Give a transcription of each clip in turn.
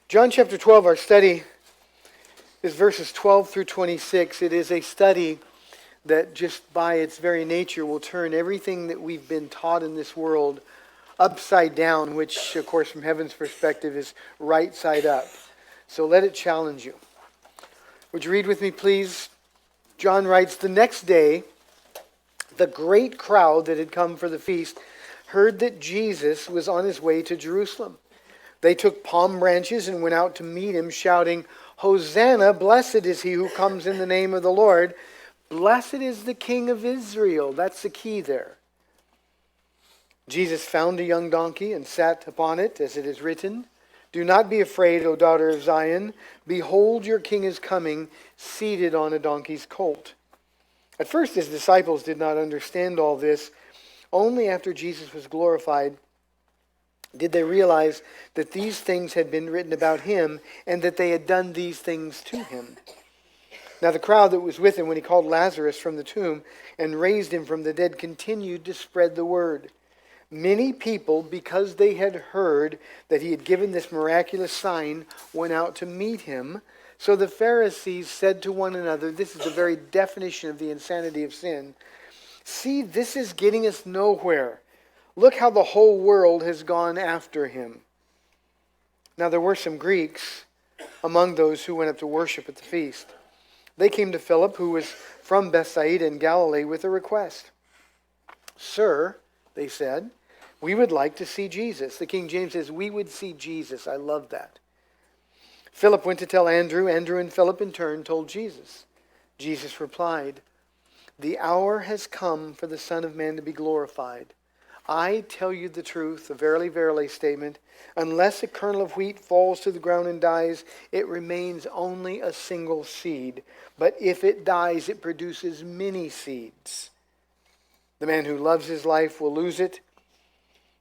John chapter 12, our study is verses 12 through 26. It is a study that just by its very nature will turn everything that we've been taught in this world upside down, which, of course, from heaven's perspective is right side up. So let it challenge you. Would you read with me, please? John writes, "The next day, the great crowd that had come for the feast heard that Jesus was on his way to Jerusalem. They took palm branches and went out to meet him, shouting, 'Hosanna, blessed is he who comes in the name of the Lord. Blessed is the King of Israel.'" That's the key there. Jesus found a young donkey and sat upon it, as it is written, "Do not be afraid, O daughter of Zion. Behold, your king is coming, seated on a donkey's colt." At first his disciples did not understand all this. Only after Jesus was glorified did they realize that these things had been written about him and that they had done these things to him. Now the crowd that was with him when he called Lazarus from the tomb and raised him from the dead continued to spread the word. Many people, because they had heard that he had given this miraculous sign, went out to meet him. So the Pharisees said to one another, this is the very definition of the insanity of sin, "See, this is getting us nowhere. Look how the whole world has gone after him." Now there were some Greeks among those who went up to worship at the feast. They came to Philip, who was from Bethsaida in Galilee, with a request. "Sir," they said, "we would like to see Jesus." The King James says, "We would see Jesus." I love that. Philip went to tell Andrew. Andrew and Philip in turn told Jesus. Jesus replied, "The hour has come for the Son of Man to be glorified. I tell you the truth, a verily, verily statement. Unless a kernel of wheat falls to the ground and dies, it remains only a single seed. But if it dies, it produces many seeds. The man who loves his life will lose it,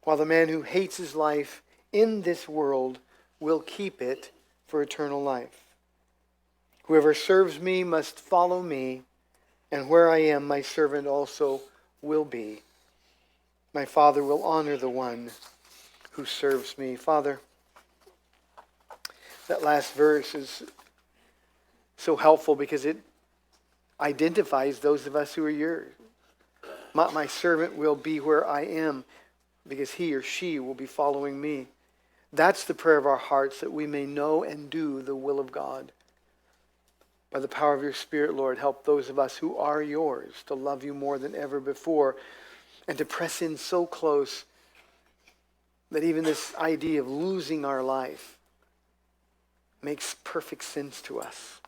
while the man who hates his life in this world will keep it for eternal life. Whoever serves me must follow me, and where I am, my servant also will be. My Father will honor the one who serves me." Father, that last verse is so helpful because it identifies those of us who are yours. My servant will be where I am because he or she will be following me. That's the prayer of our hearts, that we may know and do the will of God. By the power of your Spirit, Lord, help those of us who are yours to love you more than ever before and to press in so close that even this idea of losing our life makes perfect sense to us.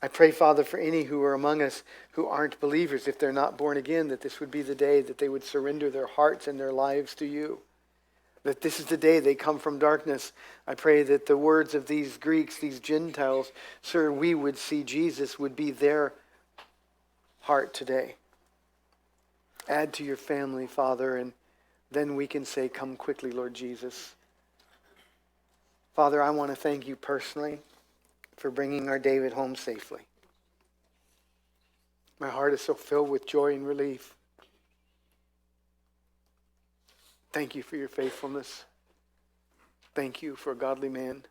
I pray, Father, for any who are among us who aren't believers, if they're not born again, that this would be the day that they would surrender their hearts and their lives to you. That this is the day they come from darkness. I pray that the words of these Greeks, these Gentiles, "Sir, we would see Jesus," would be their heart today. Add to your family, Father, and then we can say, "Come quickly, Lord Jesus." Father, I want to thank you personally for bringing our David home safely. My heart is so filled with joy and relief. Thank you for your faithfulness. Thank you for a godly man.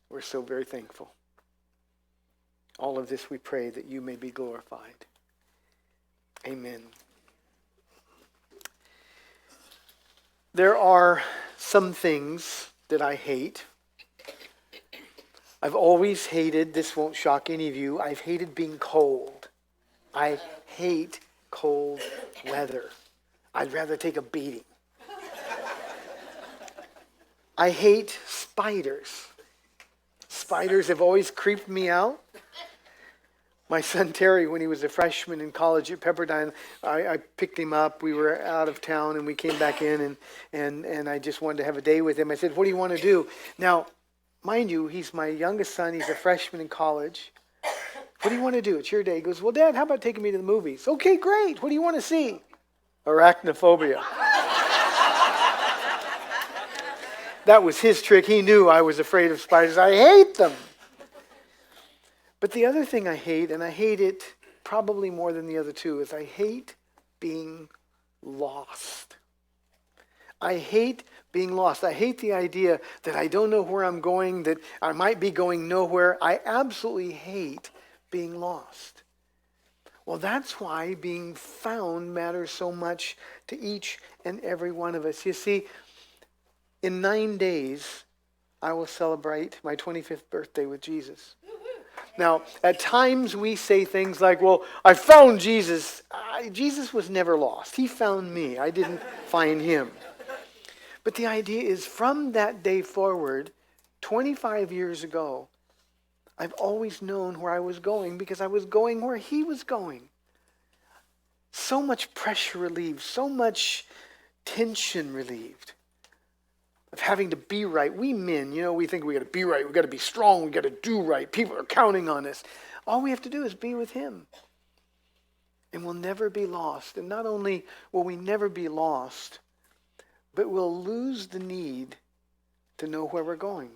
We're so very thankful. All of this we pray that you may be glorified. Amen. There are some things that I hate. I've always hated, this won't shock any of you, I've hated being cold. I hate cold weather. I'd rather take a beating. I hate spiders. Spiders have always creeped me out. My son Terry, when he was a freshman in college at Pepperdine, I picked him up. We were out of town and we came back in and I just wanted to have a day with him. I said, "What do you want to do?" Now, mind you, he's my youngest son. He's a freshman in college. "What do you want to do? It's your day." He goes, "Well, Dad, how about taking me to the movies?" "Okay, great. What do you want to see?" "Arachnophobia." That was his trick. He knew I was afraid of spiders. I hate them. But the other thing I hate, and I hate it probably more than the other two, is I hate being lost. I hate being lost. I hate the idea that I don't know where I'm going, that I might be going nowhere. I absolutely hate being lost. Well, that's why being found matters so much to each and every one of us. You see, in 9 days, I will celebrate my 25th birthday with Jesus. Now, at times we say things like, well, I found Jesus. Jesus was never lost. He found me. I didn't find him. But the idea is from that day forward, 25 years ago, I've always known where I was going because I was going where he was going. So much pressure relieved, so much tension relieved of having to be right. We men, we think we got to be right, we got to be strong, we got to do right. People are counting on us. All we have to do is be with him. And we'll never be lost. And not only will we never be lost, but we'll lose the need to know where we're going.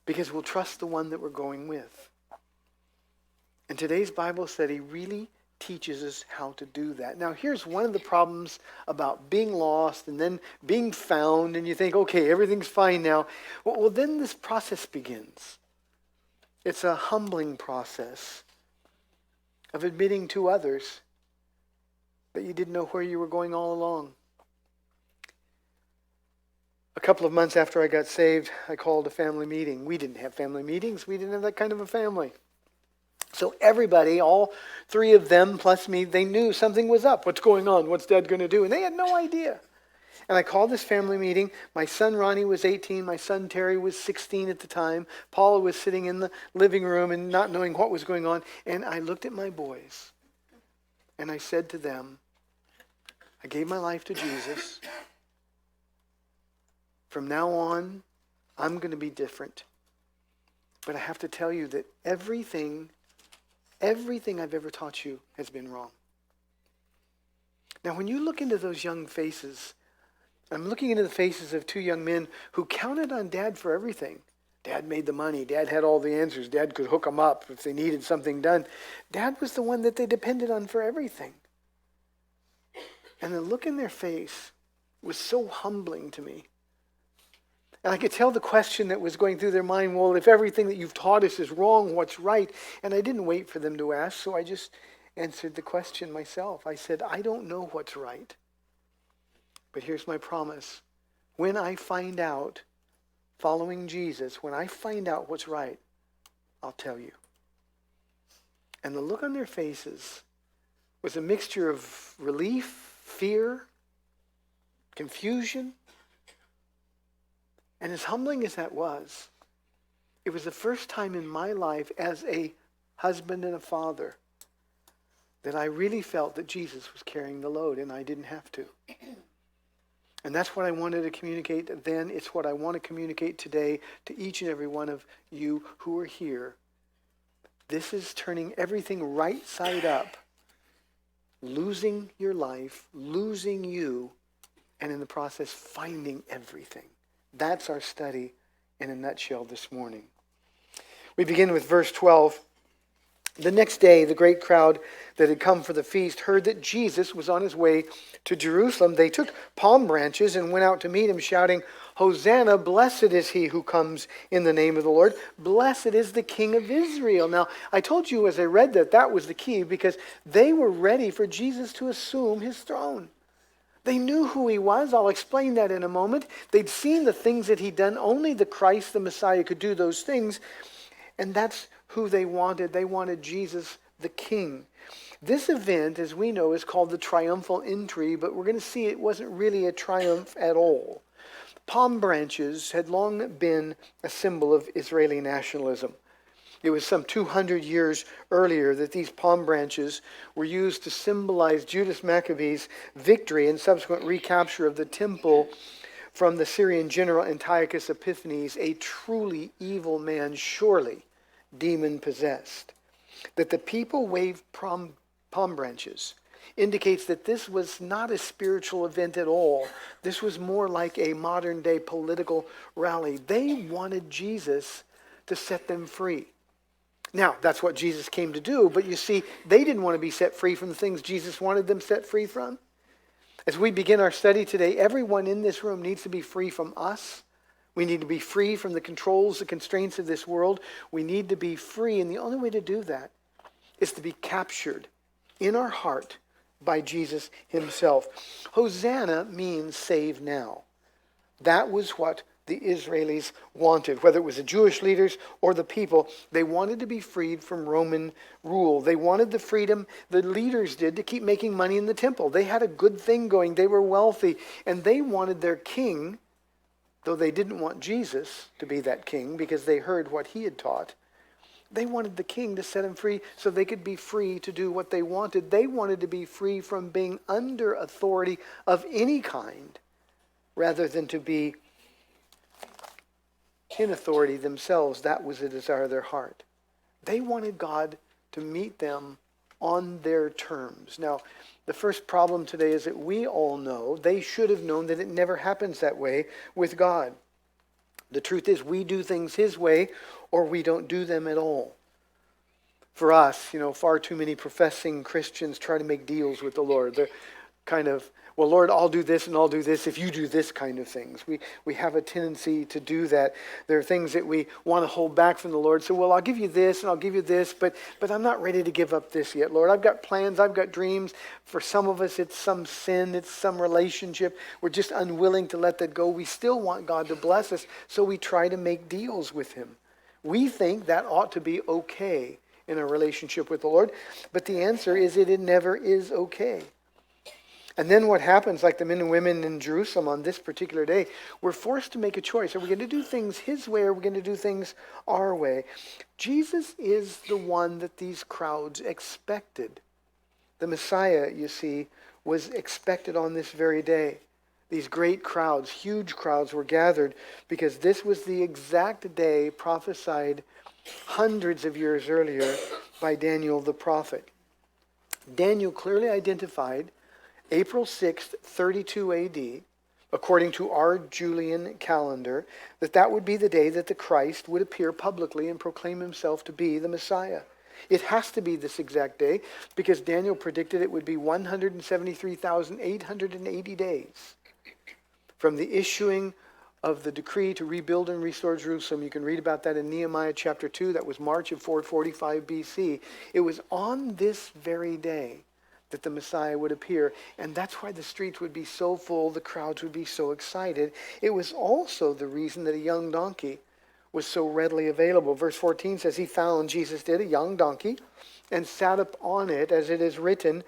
Because we'll trust the one that we're going with. And today's Bible study really teaches us how to do that. Now, here's one of the problems about being lost and then being found, and you think, okay, everything's fine now. Well, then this process begins. It's a humbling process of admitting to others that you didn't know where you were going all along. A couple of months after I got saved, I called a family meeting. We didn't have family meetings. We didn't have that kind of a family. So everybody, all three of them plus me, they knew something was up. What's going on? What's Dad going to do? And they had no idea. And I called this family meeting. My son Ronnie was 18. My son Terry was 16 at the time. Paula was sitting in the living room and not knowing what was going on. And I looked at my boys and I said to them, I gave my life to Jesus. From now on, I'm going to be different. But I have to tell you that everything I've ever taught you has been wrong. Now, when you look into those young faces, I'm looking into the faces of two young men who counted on Dad for everything. Dad made the money. Dad had all the answers. Dad could hook them up if they needed something done. Dad was the one that they depended on for everything. And the look in their face was so humbling to me. And I could tell the question that was going through their mind, well, if everything that you've taught us is wrong, what's right? And I didn't wait for them to ask, so I just answered the question myself. I said, I don't know what's right. But here's my promise. When I find out, following Jesus, when I find out what's right, I'll tell you. And the look on their faces was a mixture of relief, fear, confusion. And as humbling as that was, it was the first time in my life as a husband and a father that I really felt that Jesus was carrying the load and I didn't have to. And that's what I wanted to communicate then. It's what I want to communicate today to each and every one of you who are here. This is turning everything right side up, losing your life, losing you, and in the process finding everything. That's our study in a nutshell this morning. We begin with verse 12. The next day, the great crowd that had come for the feast heard that Jesus was on his way to Jerusalem. They took palm branches and went out to meet him, shouting, Hosanna, blessed is he who comes in the name of the Lord. Blessed is the King of Israel. Now, I told you as I read that was the key because they were ready for Jesus to assume his throne. They knew who he was. I'll explain that in a moment. They'd seen the things that he'd done. Only the Christ, the Messiah, could do those things. And that's who they wanted. They wanted Jesus the King. This event, as we know, is called the triumphal entry, but we're going to see it wasn't really a triumph at all. Palm branches had long been a symbol of Israeli nationalism. It was some 200 years earlier that these palm branches were used to symbolize Judas Maccabee's victory and subsequent recapture of the temple from the Syrian general Antiochus Epiphanes, a truly evil man, surely demon-possessed. That the people waved palm branches indicates that this was not a spiritual event at all. This was more like a modern-day political rally. They wanted Jesus to set them free. Now, that's what Jesus came to do, but you see, they didn't want to be set free from the things Jesus wanted them set free from. As we begin our study today, everyone in this room needs to be free from us. We need to be free from the controls, the constraints of this world. We need to be free, and the only way to do that is to be captured in our heart by Jesus himself. Hosanna means save now. That was what the Israelis wanted, whether it was the Jewish leaders or the people. They wanted to be freed from Roman rule. They wanted the freedom the leaders did to keep making money in the temple. They had a good thing going. They were wealthy, and they wanted their king, though they didn't want Jesus to be that king because they heard what he had taught. They wanted the king to set them free so they could be free to do what they wanted. They wanted to be free from being under authority of any kind rather than to be in authority themselves. That was the desire of their heart. They wanted God to meet them on their terms. Now, the first problem today is that we all know, they should have known, that it never happens that way with God. The truth is, we do things his way or we don't do them at all. For us, far too many professing Christians try to make deals with the Lord. They're kind of, well, Lord, I'll do this and I'll do this if you do this kind of things. We have a tendency to do that. There are things that we want to hold back from the Lord. So, well, I'll give you this and I'll give you this, but I'm not ready to give up this yet, Lord. I've got plans, I've got dreams. For some of us, it's some sin, it's some relationship. We're just unwilling to let that go. We still want God to bless us, so we try to make deals with him. We think that ought to be okay in a relationship with the Lord, but the answer is it never is okay. And then what happens, like the men and women in Jerusalem on this particular day, we're forced to make a choice. Are we going to do things his way or are we going to do things our way? Jesus is the one that these crowds expected. The Messiah, you see, was expected on this very day. These great crowds, huge crowds, were gathered because this was the exact day prophesied hundreds of years earlier by Daniel the prophet. Daniel clearly identified April 6th, 32 AD, according to our Julian calendar, that would be the day that the Christ would appear publicly and proclaim himself to be the Messiah. It has to be this exact day because Daniel predicted it would be 173,880 days from the issuing of the decree to rebuild and restore Jerusalem. You can read about that in Nehemiah chapter 2. That was March of 445 BC. It was on this very day that the Messiah would appear. And that's why the streets would be so full, the crowds would be so excited. It was also the reason that a young donkey was so readily available. Verse 14 says, he found, Jesus did, a young donkey, and sat up on it, as it is written,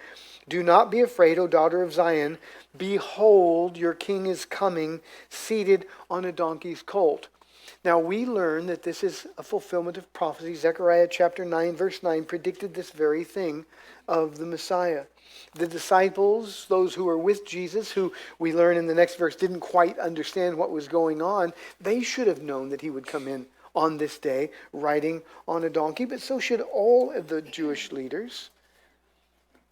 do not be afraid, O daughter of Zion. Behold, your king is coming, seated on a donkey's colt. Now we learn that this is a fulfillment of prophecy. Zechariah chapter 9, verse 9, predicted this very thing of the Messiah. The disciples, those who were with Jesus, who we learn in the next verse didn't quite understand what was going on, they should have known that he would come in on this day riding on a donkey, but so should all of the Jewish leaders.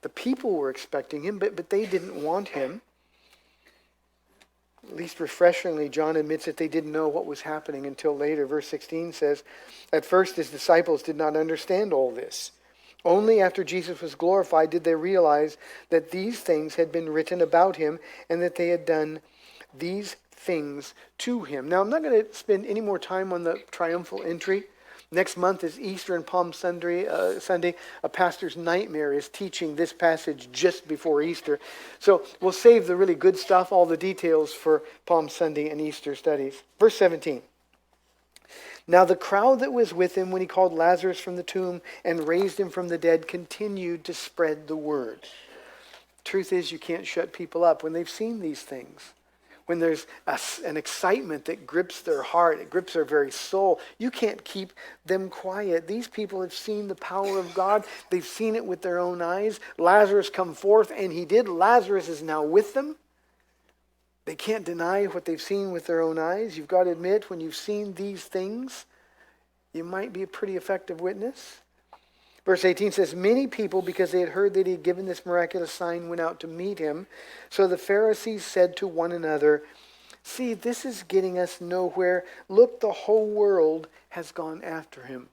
The people were expecting him, but they didn't want him. At least refreshingly, John admits that they didn't know what was happening until later. Verse 16 says, at first his disciples did not understand all this. Only after Jesus was glorified did they realize that these things had been written about him and that they had done these things to him. Now, I'm not going to spend any more time on the triumphal entry. Next month is Easter and Palm Sunday. A pastor's nightmare is teaching this passage just before Easter. So we'll save the really good stuff, all the details, for Palm Sunday and Easter studies. Verse 17. Now the crowd that was with him when he called Lazarus from the tomb and raised him from the dead continued to spread the word. Truth is, you can't shut people up when they've seen these things. When there's an excitement that grips their heart, it grips their very soul, you can't keep them quiet. These people have seen the power of God. They've seen it with their own eyes. Lazarus come forth, and he did. Lazarus is now with them. They can't deny what they've seen with their own eyes. You've got to admit, when you've seen these things, you might be a pretty effective witness. Verse 18 says, many people, because they had heard that he had given this miraculous sign, went out to meet him. So the Pharisees said to one another, see, this is getting us nowhere. Look, the whole world has gone after him.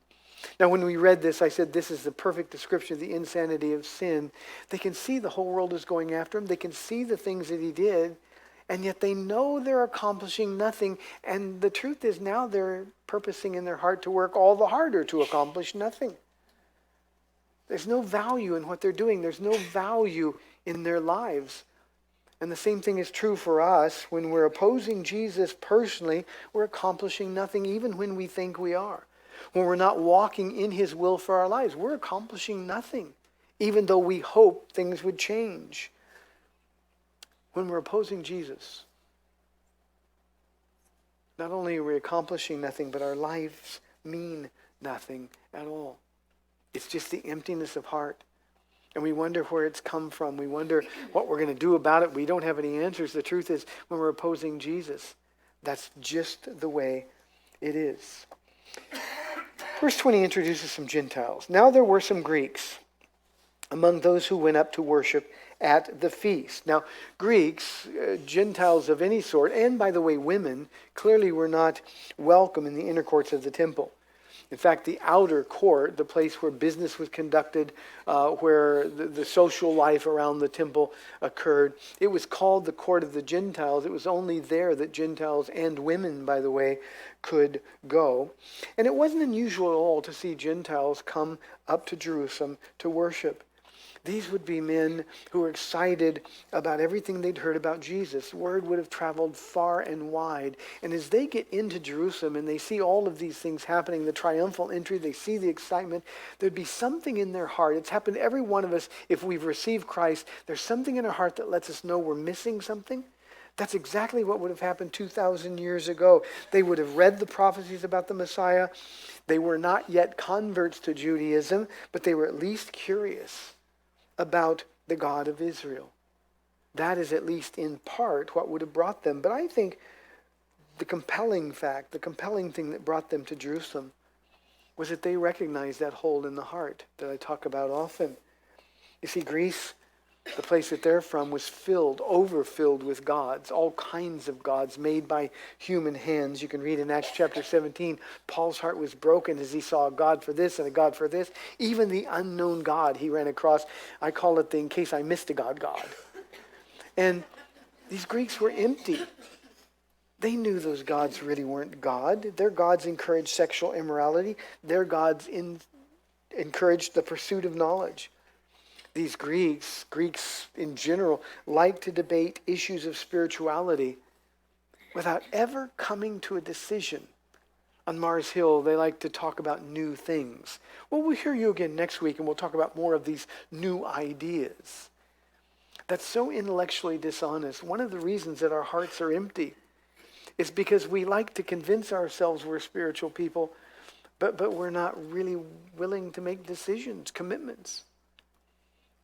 Now, when we read this, I said this is the perfect description of the insanity of sin. They can see the whole world is going after him. They can see the things that he did, and yet they know they're accomplishing nothing. And the truth is now they're purposing in their heart to work all the harder to accomplish nothing. There's no value in what they're doing. There's no value in their lives. And the same thing is true for us. When we're opposing Jesus personally, we're accomplishing nothing even when we think we are. When we're not walking in his will for our lives, we're accomplishing nothing, even though we hope things would change. When we're opposing Jesus, not only are we accomplishing nothing, but our lives mean nothing at all. It's just the emptiness of heart. And we wonder where it's come from. We wonder what we're going to do about it. We don't have any answers. The truth is, when we're opposing Jesus, that's just the way it is. Verse 20 introduces some Gentiles. Now there were some Greeks among those who went up to worship at the feast. Now, Greeks, Gentiles of any sort, and by the way, women, clearly were not welcome in the inner courts of the temple. In fact, the outer court, the place where business was conducted, where the social life around the temple occurred, it was called the court of the Gentiles. It was only there that Gentiles and women, by the way, could go. And it wasn't unusual at all to see Gentiles come up to Jerusalem to worship. These would be men who were excited about everything they'd heard about Jesus. Word would have traveled far and wide. And as they get into Jerusalem and they see all of these things happening, the triumphal entry, they see the excitement, there'd be something in their heart. It's happened to every one of us. If we've received Christ, there's something in our heart that lets us know we're missing something. That's exactly what would have happened 2,000 years ago. They would have read the prophecies about the Messiah. They were not yet converts to Judaism, but they were at least curious about the God of Israel. That is at least in part what would have brought them. But I think the compelling fact, the compelling thing that brought them to Jerusalem was that they recognized that hole in the heart that I talk about often. You see, Greece, the place that they're from, was overfilled with gods, all kinds of gods made by human hands. You can read in Acts chapter 17, Paul's heart was broken as he saw a god for this and a god for this. Even the unknown God he ran across, I call it the in case I missed a God. And these Greeks were empty. They knew those gods really weren't God. Their gods encouraged sexual immorality. Their gods encouraged the pursuit of knowledge. These Greeks in general, like to debate issues of spirituality without ever coming to a decision. On Mars Hill, they like to talk about new things. Well, we'll hear you again next week, and we'll talk about more of these new ideas. That's so intellectually dishonest. One of the reasons that our hearts are empty is because we like to convince ourselves we're spiritual people, but we're not really willing to make decisions, commitments.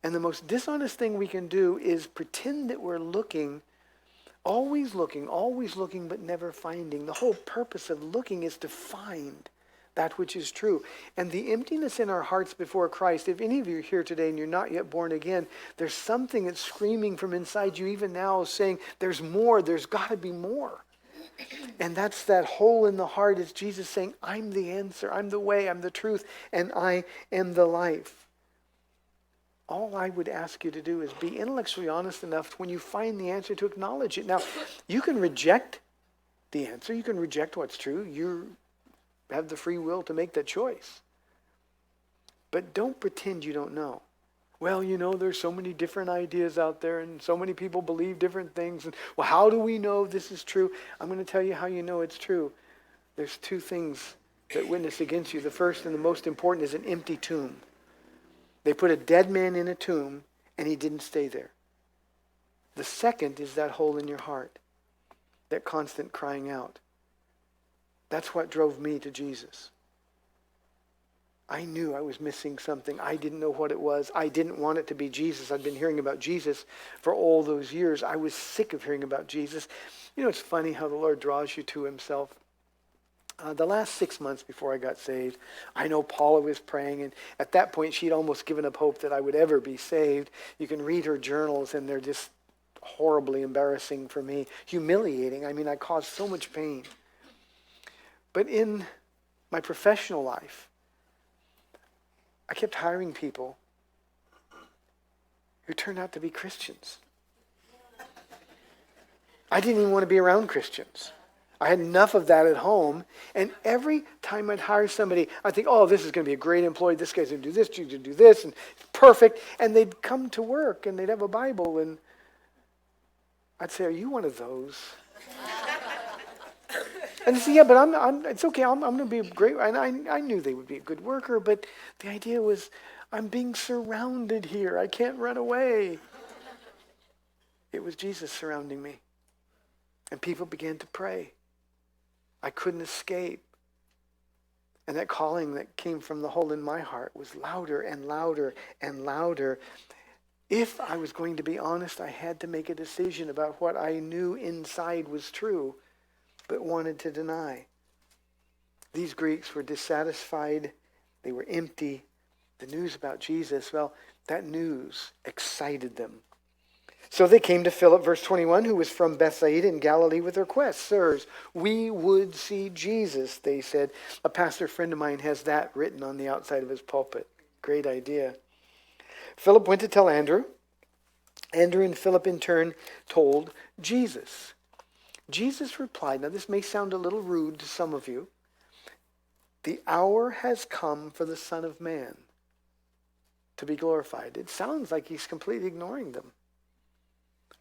And the most dishonest thing we can do is pretend that we're always looking, but never finding. The whole purpose of looking is to find that which is true. And the emptiness in our hearts before Christ, if any of you are here today and you're not yet born again, there's something that's screaming from inside you even now saying, there's more, there's got to be more. And that's that hole in the heart is Jesus saying, I'm the answer, I'm the way, I'm the truth, and I am the life. All I would ask you to do is be intellectually honest enough when you find the answer to acknowledge it. Now, you can reject the answer. You can reject what's true. You have the free will to make that choice. But don't pretend you don't know. Well, there's so many different ideas out there and so many people believe different things. And, well, how do we know this is true? I'm going to tell you how you know it's true. There's two things that witness against you. The first and the most important is an empty tomb. They put a dead man in a tomb, and he didn't stay there. The second is that hole in your heart, that constant crying out. That's what drove me to Jesus. I knew I was missing something. I didn't know what it was. I didn't want it to be Jesus. I'd been hearing about Jesus for all those years. I was sick of hearing about Jesus. It's funny how the Lord draws you to himself. The last 6 months before I got saved, I know Paula was praying, and at that point she'd almost given up hope that I would ever be saved. You can read her journals, and they're just horribly embarrassing for me, humiliating. I caused so much pain. But in my professional life, I kept hiring people who turned out to be Christians. I didn't even want to be around Christians. I had enough of that at home, and every time I'd hire somebody, I'd think, oh, this is going to be a great employee. This guy's going to do this, you do this, and it's perfect. And they'd come to work, and they'd have a Bible, and I'd say, are you one of those? And they say, yeah, but it's okay, I'm going to be great. And I knew they would be a good worker, but the idea was, I'm being surrounded here. I can't run away. It was Jesus surrounding me. And people began to pray. I couldn't escape. And that calling that came from the hole in my heart was louder and louder and louder. If I was going to be honest, I had to make a decision about what I knew inside was true, but wanted to deny. These Greeks were dissatisfied. They were empty. The news about Jesus, well, that news excited them. So they came to Philip, verse 21, who was from Bethsaida in Galilee, with a request. Sirs, we would see Jesus, they said. A pastor friend of mine has that written on the outside of his pulpit. Great idea. Philip went to tell Andrew. Andrew and Philip in turn told Jesus. Jesus replied, now this may sound a little rude to some of you. The hour has come for the Son of Man to be glorified. It sounds like he's completely ignoring them.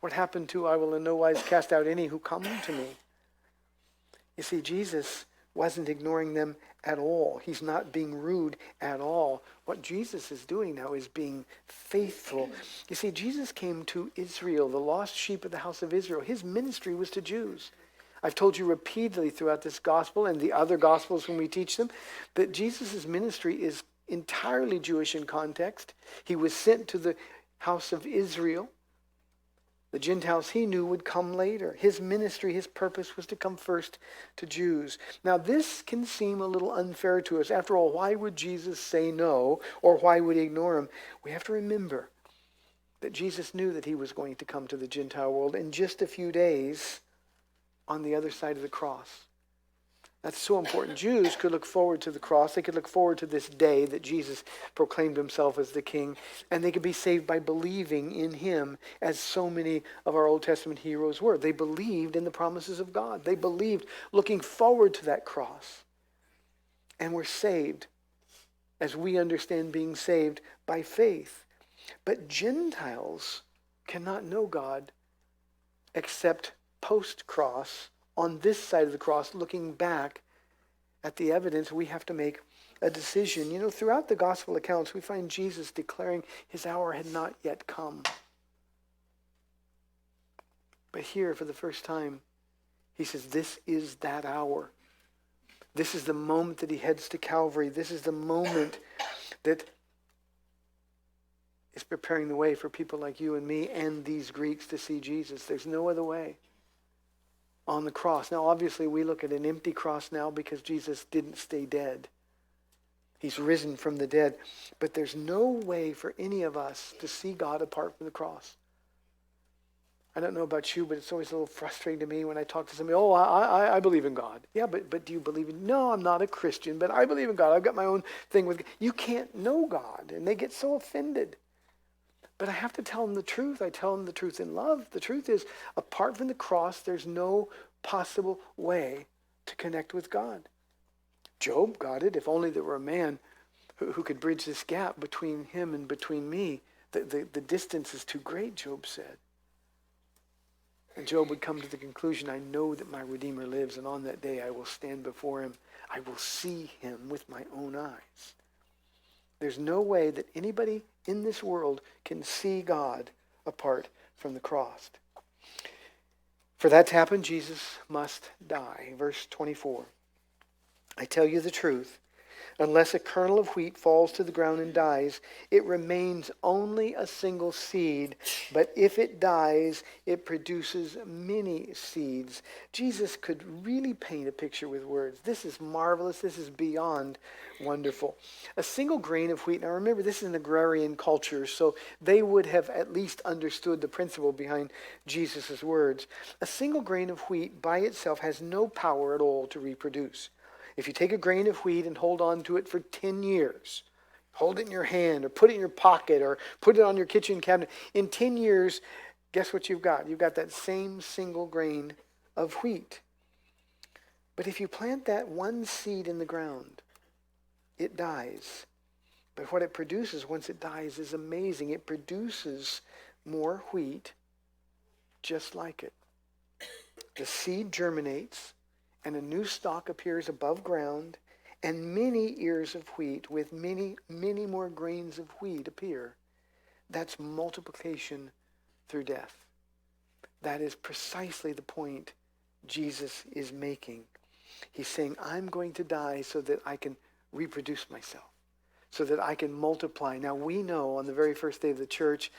What happened to, I will in no wise cast out any who come to me. You see, Jesus wasn't ignoring them at all. He's not being rude at all. What Jesus is doing now is being faithful. You see, Jesus came to Israel, the lost sheep of the house of Israel. His ministry was to Jews. I've told you repeatedly throughout this gospel and the other gospels when we teach them that Jesus' ministry is entirely Jewish in context. He was sent to the house of Israel. The Gentiles he knew would come later. His ministry, his purpose was to come first to Jews. Now this can seem a little unfair to us. After all, why would Jesus say no, or why would he ignore him? We have to remember that Jesus knew that he was going to come to the Gentile world in just a few days on the other side of the cross. That's so important. Jews could look forward to the cross. They could look forward to this day that Jesus proclaimed himself as the king. And they could be saved by believing in him, as so many of our Old Testament heroes were. They believed in the promises of God. They believed looking forward to that cross. And were saved, as we understand being saved, by faith. But Gentiles cannot know God except post-cross, on this side of the cross, looking back at the evidence. We have to make a decision. You know, throughout the gospel accounts, we find Jesus declaring his hour had not yet come. But here, for the first time, he says, this is that hour. This is the moment that he heads to Calvary. This is the moment that is preparing the way for people like you and me and these Greeks to see Jesus. There's no other way. On the cross. Now, obviously, we look at an empty cross now because Jesus didn't stay dead. He's risen from the dead. But there's no way for any of us to see God apart from the cross. I don't know about you, but it's always a little frustrating to me when I talk to somebody, oh, I believe in God. Yeah, but do you believe in, no, I'm not a Christian, but I believe in God. I've got my own thing with God. You can't know God, and they get so offended. But I have to tell them the truth. I tell them the truth in love. The truth is, apart from the cross, there's no possible way to connect with God. Job got it. If only there were a man who could bridge this gap between him and between me. The distance is too great, Job said. And Job would come to the conclusion, I know that my Redeemer lives, and on that day I will stand before him. I will see him with my own eyes. There's no way that anybody in this world can see God apart from the cross. For that to happen, Jesus must die. Verse 24. I tell you the truth. Unless a kernel of wheat falls to the ground and dies, it remains only a single seed. But if it dies, it produces many seeds. Jesus could really paint a picture with words. This is marvelous. This is beyond wonderful. A single grain of wheat. Now remember, this is an agrarian culture, so they would have at least understood the principle behind Jesus' words. A single grain of wheat by itself has no power at all to reproduce. If you take a grain of wheat and hold on to it for 10 years, Hold it in your hand or put it in your pocket or put it on your kitchen cabinet. In 10 years, guess what you've got? You've got that same single grain of wheat. But if you plant that one seed in the ground, it dies. But what it produces once it dies is amazing. It produces more wheat just like it. The seed germinates and a new stalk appears above ground, and many ears of wheat with many, many more grains of wheat appear. That's multiplication through death. That is precisely the point Jesus is making. He's saying, I'm going to die so that I can reproduce myself, so that I can multiply. Now we know on the very first day of the church,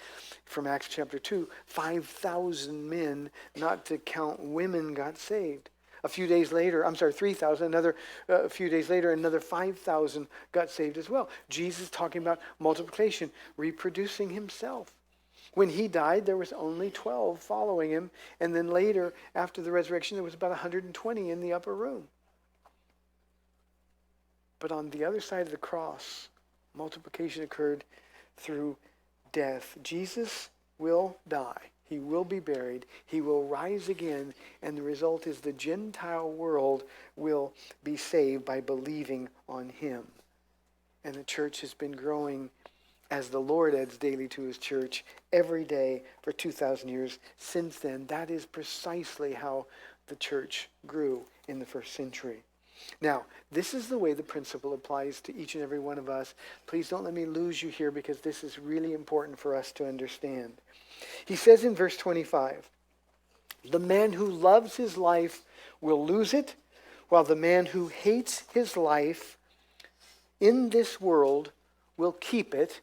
from Acts chapter 2, 5,000 men, not to count women, got saved. A few days later, 3,000, a few days later, another 5,000 got saved as well. Jesus talking about multiplication, reproducing himself. When he died, there was only 12 following him. And then later, after the resurrection, there was about 120 in the upper room. But on the other side of the cross, multiplication occurred through death. Jesus will die. He will be buried. He will rise again. And the result is the Gentile world will be saved by believing on him. And the church has been growing as the Lord adds daily to his church every day for 2,000 years. Since then, that is precisely how the church grew in the first century. Now, this is the way the principle applies to each and every one of us. Please don't let me lose you here, because this is really important for us to understand. He says in verse 25, the man who loves his life will lose it, while the man who hates his life in this world will keep it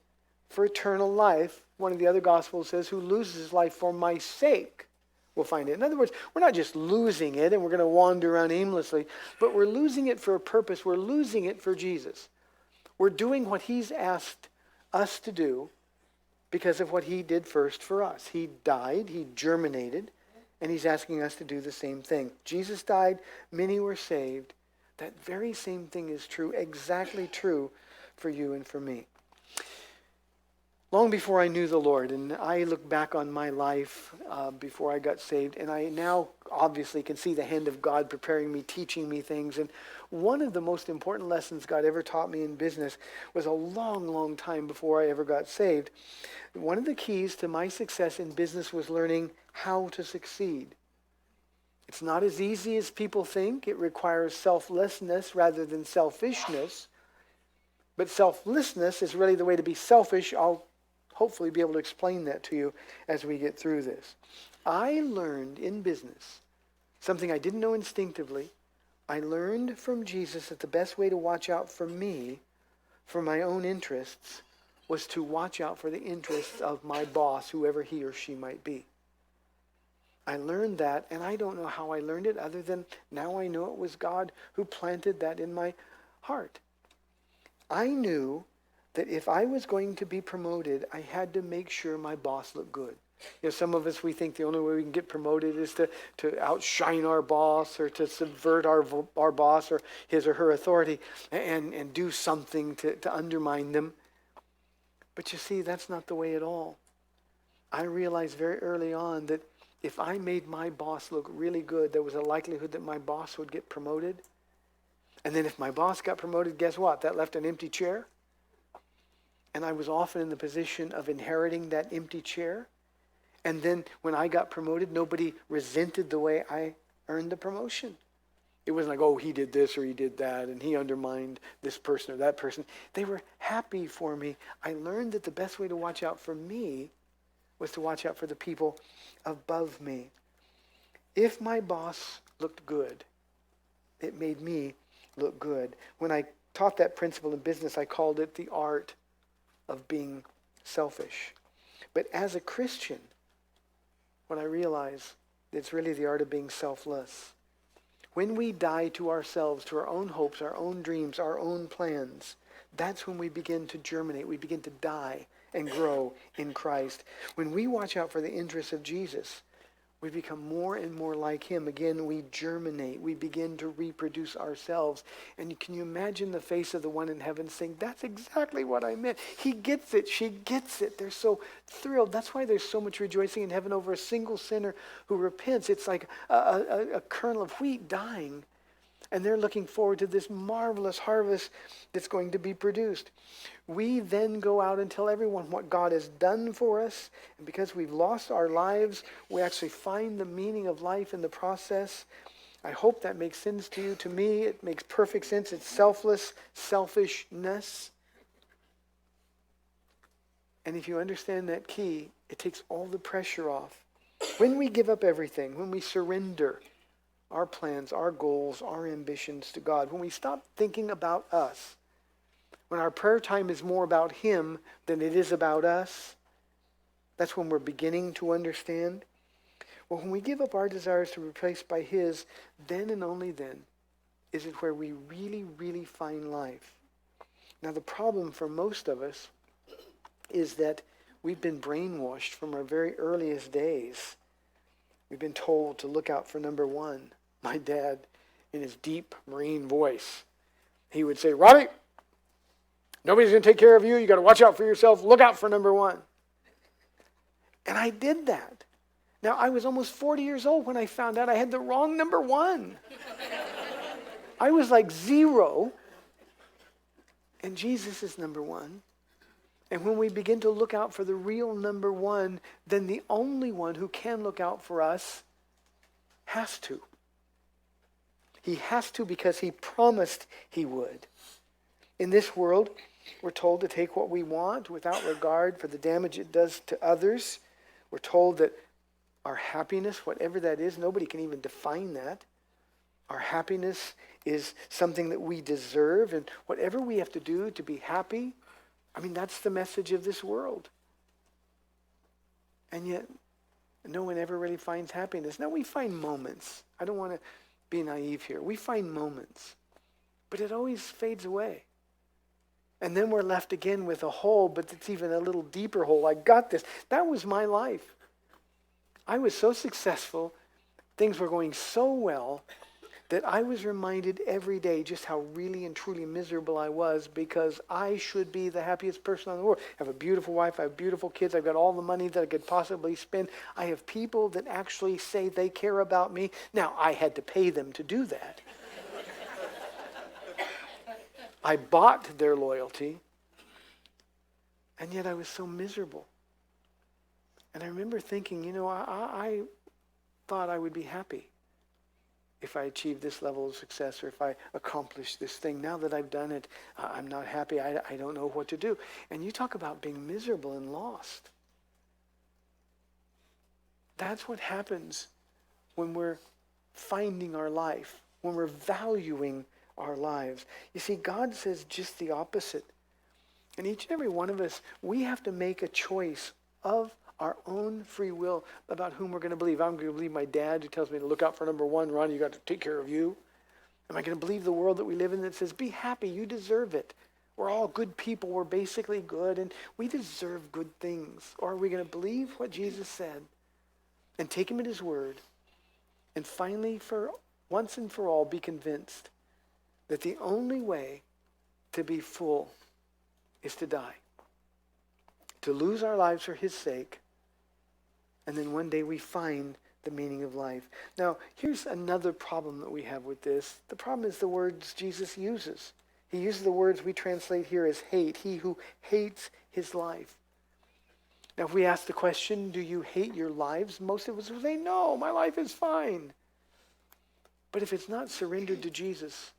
for eternal life. One of the other Gospels says, who loses his life for my sake will find it. In other words, we're not just losing it and we're going to wander around aimlessly, but we're losing it for a purpose. We're losing it for Jesus. We're doing what he's asked us to do because of what he did first for us. He died, he germinated, and he's asking us to do the same thing. Jesus died, many were saved. That very same thing is true, exactly true for you and for me. Long before I knew the Lord, and I look back on my life before I got saved, and I now obviously can see the hand of God preparing me, teaching me things. And one of the most important lessons God ever taught me in business was a long, long time before I ever got saved. One of the keys to my success in business was learning how to succeed. It's not as easy as people think. It requires selflessness rather than selfishness. But selflessness is really the way to be selfish. I'll hopefully be able to explain that to you as we get through this. I learned in business something I didn't know instinctively. I learned from Jesus that the best way to watch out for me, for my own interests, was to watch out for the interests of my boss, whoever he or she might be. I learned that, and I don't know how I learned it other than now I know it was God who planted that in my heart. I knew that if I was going to be promoted, I had to make sure my boss looked good. You know, some of us, we think the only way we can get promoted is to outshine our boss or to subvert our boss or his or her authority and do something to undermine them. But you see, that's not the way at all. I realized very early on that if I made my boss look really good, there was a likelihood that my boss would get promoted. And then if my boss got promoted, guess what? That left an empty chair. And I was often in the position of inheriting that empty chair. And then when I got promoted, nobody resented the way I earned the promotion. It wasn't like, oh, he did this or he did that, and he undermined this person or that person. They were happy for me. I learned that the best way to watch out for me was to watch out for the people above me. If my boss looked good, it made me look good. When I taught that principle in business, I called it the art of being selfish. But as a Christian, what I realize, it's really the art of being selfless. When we die to ourselves, to our own hopes, our own dreams, our own plans, that's when we begin to germinate. We begin to die and grow in Christ. When we watch out for the interests of Jesus, we become more and more like him. Again, we germinate. We begin to reproduce ourselves. And can you imagine the face of the one in heaven saying, that's exactly what I meant. He gets it. She gets it. They're so thrilled. That's why there's so much rejoicing in heaven over a single sinner who repents. It's like a kernel of wheat dying. And they're looking forward to this marvelous harvest that's going to be produced. We then go out and tell everyone what God has done for us. And because we've lost our lives, we actually find the meaning of life in the process. I hope that makes sense to you. To me, it makes perfect sense. It's selfishness. And if you understand that key, it takes all the pressure off. When we give up everything, when we surrender our plans, our goals, our ambitions to God, when we stop thinking about us, when our prayer time is more about him than it is about us, that's when we're beginning to understand. Well, when we give up our desires to be replaced by his, then and only then is it where we really, really find life. Now, the problem for most of us is that we've been brainwashed from our very earliest days. We've been told to look out for number one. My dad, in his deep Marine voice, he would say, Robbie, nobody's going to take care of you. You got to watch out for yourself. Look out for number one. And I did that. Now, I was almost 40 years old when I found out I had the wrong number one. I was like 0, and Jesus is number one. And when we begin to look out for the real number one, then the only one who can look out for us has to. He has to because he promised he would. In this world, we're told to take what we want without regard for the damage it does to others. We're told that our happiness, whatever that is, nobody can even define that. Our happiness is something that we deserve, and whatever we have to do to be happy, that's the message of this world. And yet, no one ever really finds happiness. Now, we find moments. I don't want to be naive here. We find moments, but it always fades away. And then we're left again with a hole, but it's even a little deeper hole. I got this. That was my life. I was so successful. Things were going so well that I was reminded every day just how really and truly miserable I was because I should be the happiest person on the world. I have a beautiful wife. I have beautiful kids. I've got all the money that I could possibly spend. I have people that actually say they care about me. Now, I had to pay them to do that. I bought their loyalty, and yet I was so miserable. And I remember thinking, I thought I would be happy if I achieved this level of success or if I accomplished this thing. Now that I've done it, I'm not happy. I don't know what to do. And you talk about being miserable and lost. That's what happens when we're finding our life, when we're valuing our lives. You see, God says just the opposite. And each and every one of us, we have to make a choice of our own free will about whom we're going to believe. I'm going to believe my dad who tells me to look out for number one, Ron, you got to take care of you. Am I going to believe the world that we live in that says, be happy, you deserve it. We're all good people, we're basically good, and we deserve good things. Or are we going to believe what Jesus said and take him at his word and finally, for once and for all, be convinced that the only way to be full is to die, to lose our lives for his sake, and then one day we find the meaning of life. Now, here's another problem that we have with this. The problem is the words Jesus uses. He uses the words we translate here as hate. He who hates his life. Now, if we ask the question, do you hate your lives? Most of us will say, no, my life is fine. But if it's not surrendered to Jesus,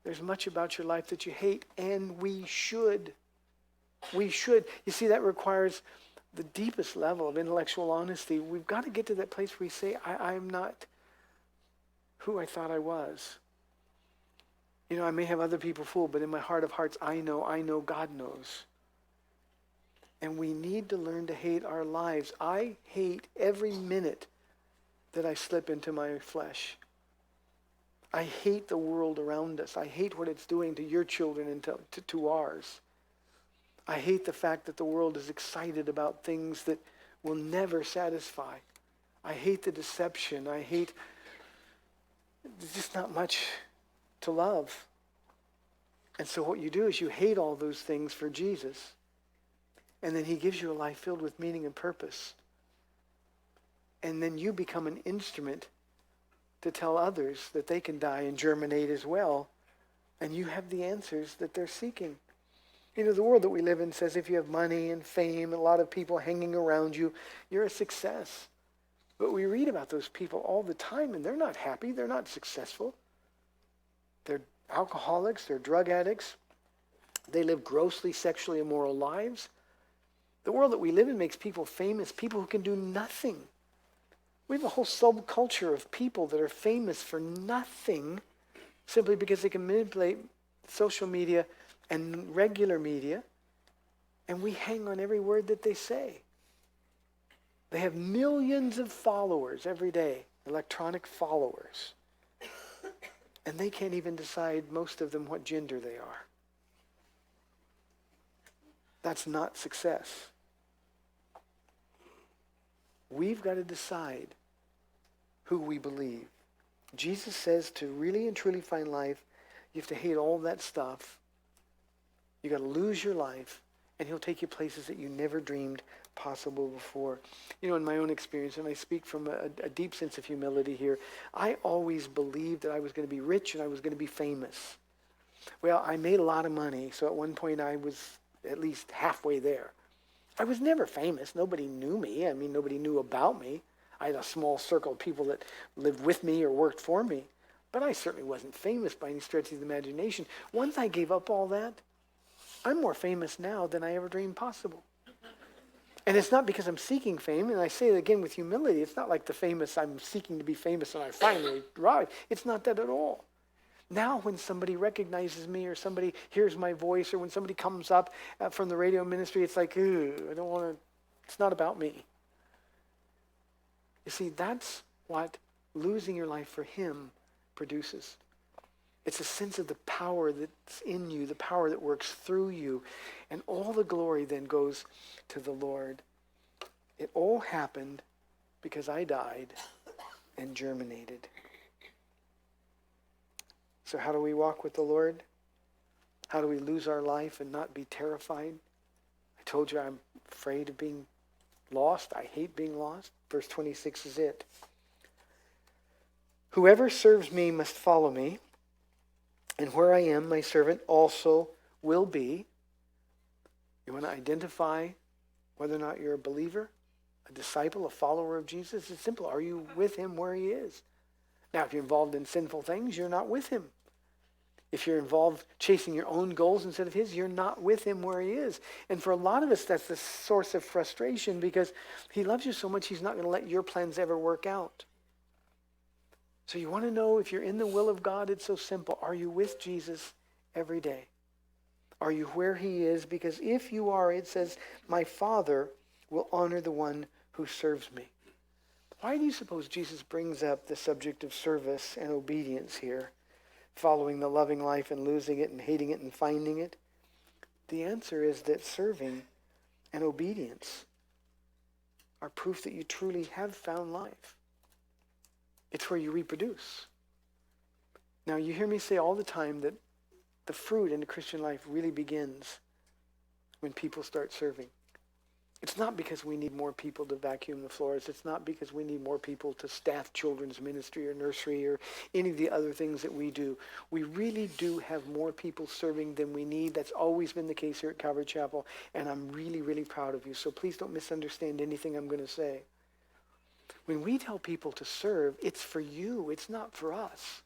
there's much about your life that you hate, and we should. We should. You see, that requires the deepest level of intellectual honesty. We've got to get to that place where we say, I'm not who I thought I was. I may have other people fooled, but in my heart of hearts, I know God knows. And we need to learn to hate our lives. I hate every minute that I slip into my flesh. I hate the world around us. I hate what it's doing to your children and to ours. I hate the fact that the world is excited about things that will never satisfy. I hate the deception. There's just not much to love. And so what you do is you hate all those things for Jesus. And then he gives you a life filled with meaning and purpose. And then you become an instrument to tell others that they can die and germinate as well. And you have the answers that they're seeking. You know, the world that we live in says if you have money and fame and a lot of people hanging around you, you're a success. But we read about those people all the time, and they're not happy. They're not successful. They're alcoholics. They're drug addicts. They live grossly sexually immoral lives. The world that we live in makes people famous, people who can do nothing. We have a whole subculture of people that are famous for nothing simply because they can manipulate social media and regular media, and we hang on every word that they say. They have millions of followers every day, electronic followers, and they can't even decide, most of them, what gender they are. That's not success. We've got to decide who we believe. Jesus says to really and truly find life, you have to hate all that stuff. You got to lose your life, and he'll take you places that you never dreamed possible before. You know, in my own experience, and I speak from a deep sense of humility here, I always believed that I was going to be rich and I was going to be famous. Well, I made a lot of money, so at one point I was at least halfway there. I was never famous. Nobody knew me. I mean, nobody knew about me. I had a small circle of people that lived with me or worked for me. But I certainly wasn't famous by any stretch of the imagination. Once I gave up all that, I'm more famous now than I ever dreamed possible. And it's not because I'm seeking fame, and I say it again with humility. It's not like the famous, I'm seeking to be famous and I finally arrive. It's not that at all. Now when somebody recognizes me or somebody hears my voice or when somebody comes up from the radio ministry, it's like, I don't want to, it's not about me. You see, that's what losing your life for him produces. It's a sense of the power that's in you, the power that works through you. And all the glory then goes to the Lord. It all happened because I died and germinated. So how do we walk with the Lord? How do we lose our life and not be terrified? I told you I'm afraid of being lost. I hate being lost. Verse 26 is it. Whoever serves me must follow me, and where I am, my servant also will be. You want to identify whether or not you're a believer, a disciple, a follower of Jesus? It's simple. Are you with him where he is? Now, if you're involved in sinful things, you're not with him. If you're involved chasing your own goals instead of his, you're not with him where he is. And for a lot of us, that's the source of frustration because he loves you so much, he's not going to let your plans ever work out. So you want to know if you're in the will of God, it's so simple. Are you with Jesus every day? Are you where he is? Because if you are, it says, my Father will honor the one who serves me. Why do you suppose Jesus brings up the subject of service and obedience here? Following the loving life and losing it and hating it and finding it? The answer is that serving and obedience are proof that you truly have found life. It's where you reproduce. Now, you hear me say all the time that the fruit in the Christian life really begins when people start serving. It's not because we need more people to vacuum the floors. It's not because we need more people to staff children's ministry or nursery or any of the other things that we do. We really do have more people serving than we need. That's always been the case here at Calvary Chapel, and I'm really, really proud of you. So please don't misunderstand anything I'm going to say. When we tell people to serve, it's for you. It's not for us.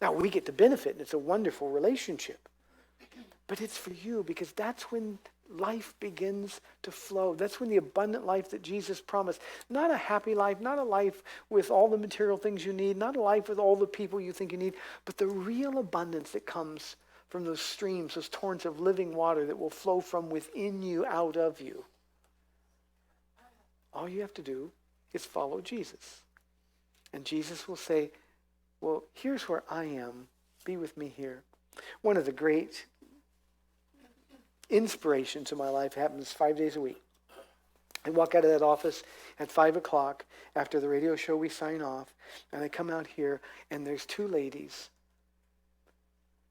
Now, we get to benefit, and it's a wonderful relationship. But it's for you because that's when life begins to flow. That's when the abundant life that Jesus promised, not a happy life, not a life with all the material things you need, not a life with all the people you think you need, but the real abundance that comes from those streams, those torrents of living water that will flow from within you, out of you. All you have to do is follow Jesus. And Jesus will say, well, here's where I am. Be with me here. One of the great inspirations in my life happens 5 days a week. I walk out of that office at 5 o'clock after the radio show. We sign off, and I come out here, and there's two ladies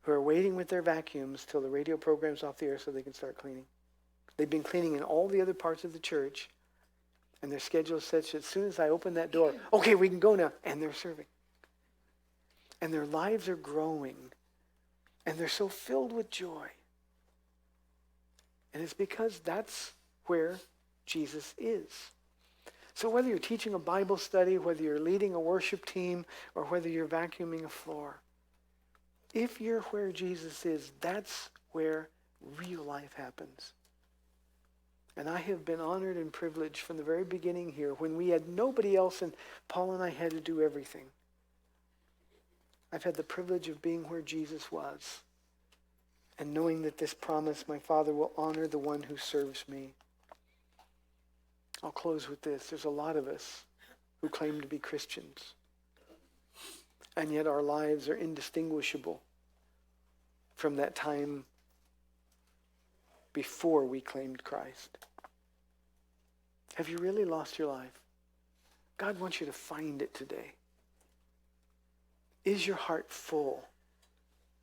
who are waiting with their vacuums till the radio program's off the air so they can start cleaning. They've been cleaning in all the other parts of the church, and their schedule is such that as soon as I open that door, okay, we can go now, and they're serving. And their lives are growing, and they're so filled with joy. And it's because that's where Jesus is. So whether you're teaching a Bible study, whether you're leading a worship team, or whether you're vacuuming a floor, if you're where Jesus is, that's where real life happens. And I have been honored and privileged from the very beginning here, when we had nobody else and Paul and I had to do everything. I've had the privilege of being where Jesus was and knowing that this promise, my Father will honor the one who serves me. I'll close with this. There's a lot of us who claim to be Christians, and yet our lives are indistinguishable from that time before we claimed Christ. Have you really lost your life? God wants you to find it today. Is your heart full?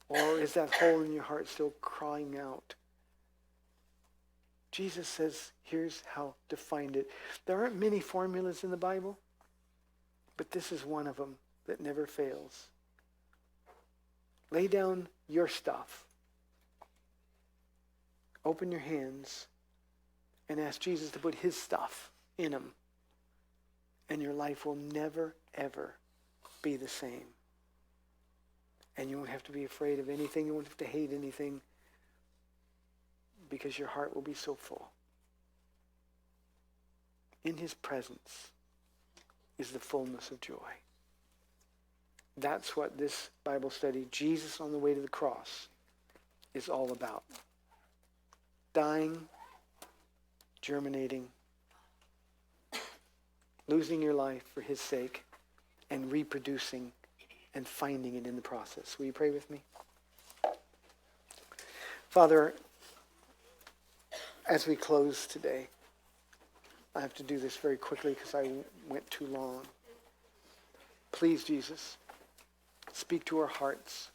Or is that hole in your heart still crying out? Jesus says, here's how to find it. There aren't many formulas in the Bible, but this is one of them that never fails. Lay down your stuff. Open your hands and ask Jesus to put his stuff in them. And your life will never, ever be the same. And you won't have to be afraid of anything. You won't have to hate anything, because your heart will be so full. In his presence is the fullness of joy. That's what this Bible study, Jesus on the way to the cross, is all about. Dying, germinating, losing your life for his sake, and reproducing and finding it in the process. Will you pray with me? Father, as we close today, I have to do this very quickly because I went too long. Please, Jesus, speak to our hearts.